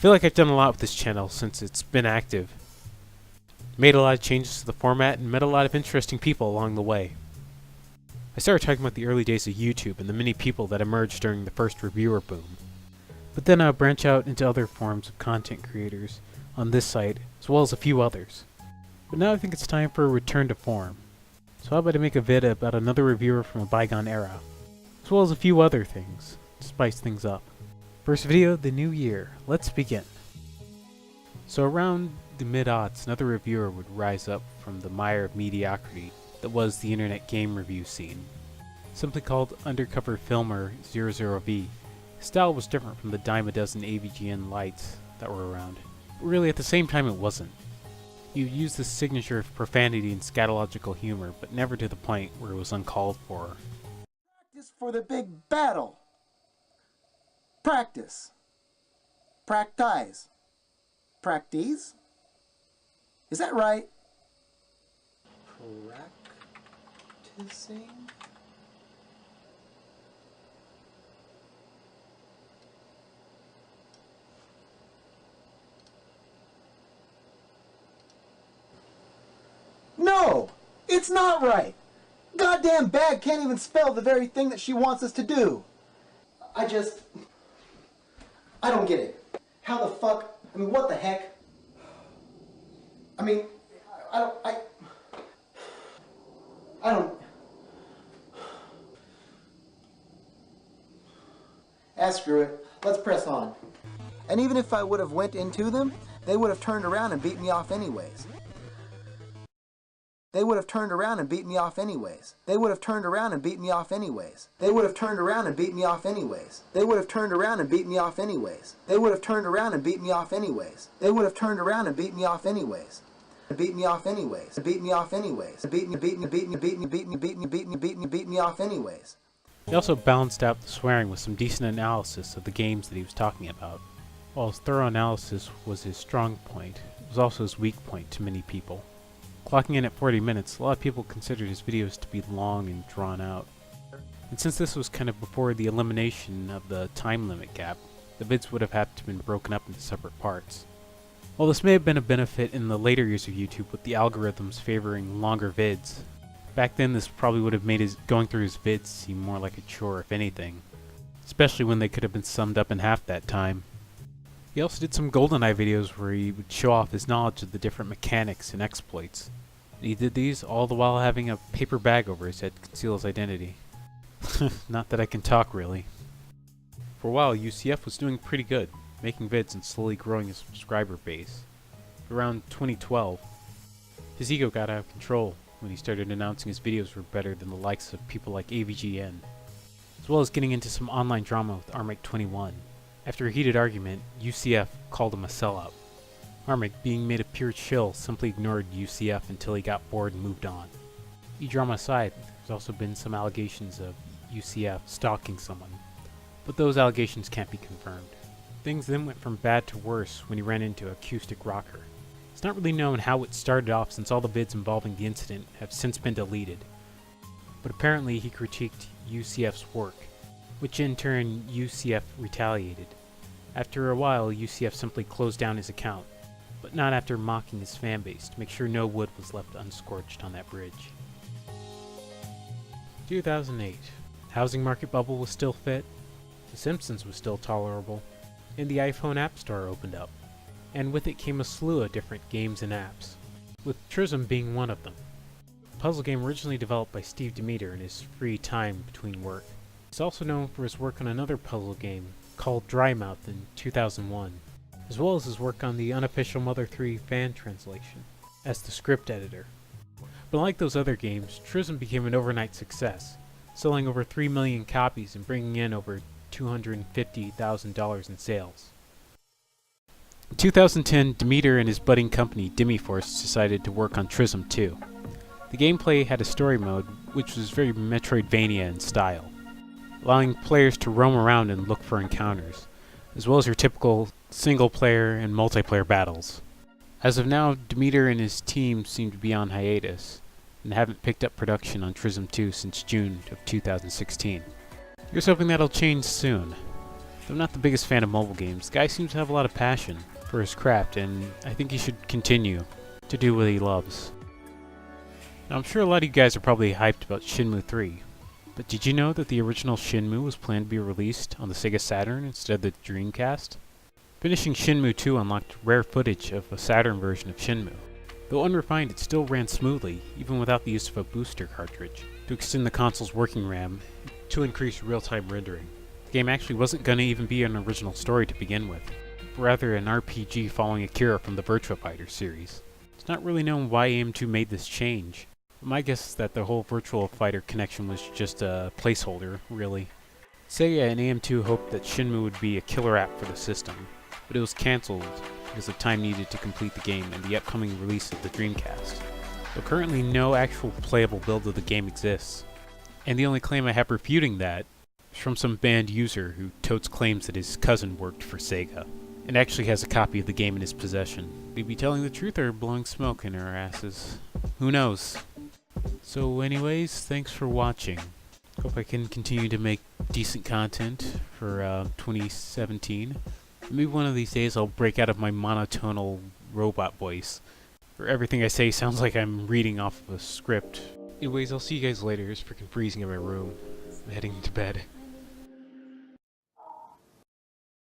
feel like I've done a lot with this channel since it's been active. Made a lot of changes to the format and met a lot of interesting people along the way. I started talking about the early days of YouTube and the many people that emerged during the first reviewer boom. But then I'll branch out into other forms of content creators on this site, as well as a few others. But now I think it's time for a return to form. So how about I make a vid about another reviewer from a bygone era, as well as a few other things, to spice things up. First video, the new year. Let's begin. So around the mid-aughts, another reviewer would rise up from the mire of mediocrity that was the internet game review scene. Simply called Undercover Filmer 00V, his style was different from the dime a dozen AVGN lights that were around. But really, at the same time, it wasn't. He would use this signature of profanity and scatological humor, but never to the point where it was uncalled for. Practice for the big battle. Practice. Practice. Practice? Is that right? Practicing? No! It's not right! Goddamn bag can't even spell the very thing that she wants us to do! I don't get it. How the fuck? I mean, what the heck? I mean, I don't... Screw it. Let's press on. And even if I would have went into them, they would have turned around and beat me off anyways. They would have turned around and beat me off anyways. They would have turned around and beat me off anyways. They would have turned around and beat me off anyways. They would have turned around and beat me off anyways. They would have turned around and beat me off anyways. They would have turned around and beat me off anyways. Beat me off anyways. Beat me off anyways. Beat me off anyways. He also balanced out the swearing with some decent analysis of the games that he was talking about. While his thorough analysis was his strong point, it was also his weak point to many people. Clocking in at 40 minutes, a lot of people considered his videos to be long and drawn out. And since this was kind of before the elimination of the time limit gap, the vids would have had to have been broken up into separate parts. While this may have been a benefit in the later years of YouTube with the algorithms favoring longer vids, back then this probably would have made his going through his vids seem more like a chore if anything, especially when they could have been summed up in half that time. He also did some GoldenEye videos where he would show off his knowledge of the different mechanics and exploits. And he did these all the while having a paper bag over his head to conceal his identity. Not that I can talk, really. For a while, UCF was doing pretty good, making vids and slowly growing his subscriber base. Around 2012, his ego got out of control when he started announcing his videos were better than the likes of people like AVGN, as well as getting into some online drama with Armic21. After a heated argument, UCF called him a sellout. Armic, being made a pure chill, simply ignored UCF until he got bored and moved on. E-drama aside, there's also been some allegations of UCF stalking someone, but those allegations can't be confirmed. Things then went from bad to worse when he ran into Acoustic Rocker. It's not really known how it started off since all the vids involving the incident have since been deleted, but apparently he critiqued UCF's work, which in turn UCF retaliated. After a while, UCF simply closed down his account, but not after mocking his fanbase to make sure no wood was left unscorched on that bridge. 2008. Housing market bubble was still fit, The Simpsons was still tolerable, and the iPhone App Store opened up. And with it came a slew of different games and apps, with Trism being one of them. A puzzle game originally developed by Steve Demeter in his free time between work. He's also known for his work on another puzzle game called Drymouth in 2001, as well as his work on the unofficial Mother 3 fan translation as the script editor. But unlike those other games, Trism became an overnight success, selling over 3 million copies and bringing in over $250,000 in sales. In 2010, Demeter and his budding company Demiforce decided to work on Trism 2. The gameplay had a story mode which was very Metroidvania in style, allowing players to roam around and look for encounters, as well as your typical single-player and multiplayer battles. As of now, Demeter and his team seem to be on hiatus, and haven't picked up production on Trism 2 since June of 2016. Here's hoping that'll change soon. Though I'm not the biggest fan of mobile games, the guy seems to have a lot of passion for his craft, and I think he should continue to do what he loves. Now, I'm sure a lot of you guys are probably hyped about Shenmue 3, but did you know that the original Shenmue was planned to be released on the Sega Saturn instead of the Dreamcast? Finishing Shenmue 2 unlocked rare footage of a Saturn version of Shenmue. Though unrefined, it still ran smoothly, even without the use of a booster cartridge, to extend the console's working RAM to increase real-time rendering. The game actually wasn't going to even be an original story to begin with, but rather an RPG following Akira from the Virtua Fighter series. It's not really known why AM2 made this change, but my guess is that the whole Virtua Fighter connection was just a placeholder, really. Sega and AM2 hoped that Shenmue would be a killer app for the system, but it was cancelled because of time needed to complete the game and the upcoming release of the Dreamcast. Though currently no actual playable build of the game exists, and the only claim I have refuting that is from some banned user who totes claims that his cousin worked for Sega, and actually has a copy of the game in his possession. They'd be telling the truth or blowing smoke in our asses. Who knows? So anyways, thanks for watching. Hope I can continue to make decent content for 2017. Maybe one of these days I'll break out of my monotonal robot voice, where everything I say sounds like I'm reading off of a script. Anyways, I'll see you guys later. It's freaking freezing in my room. I'm heading to bed.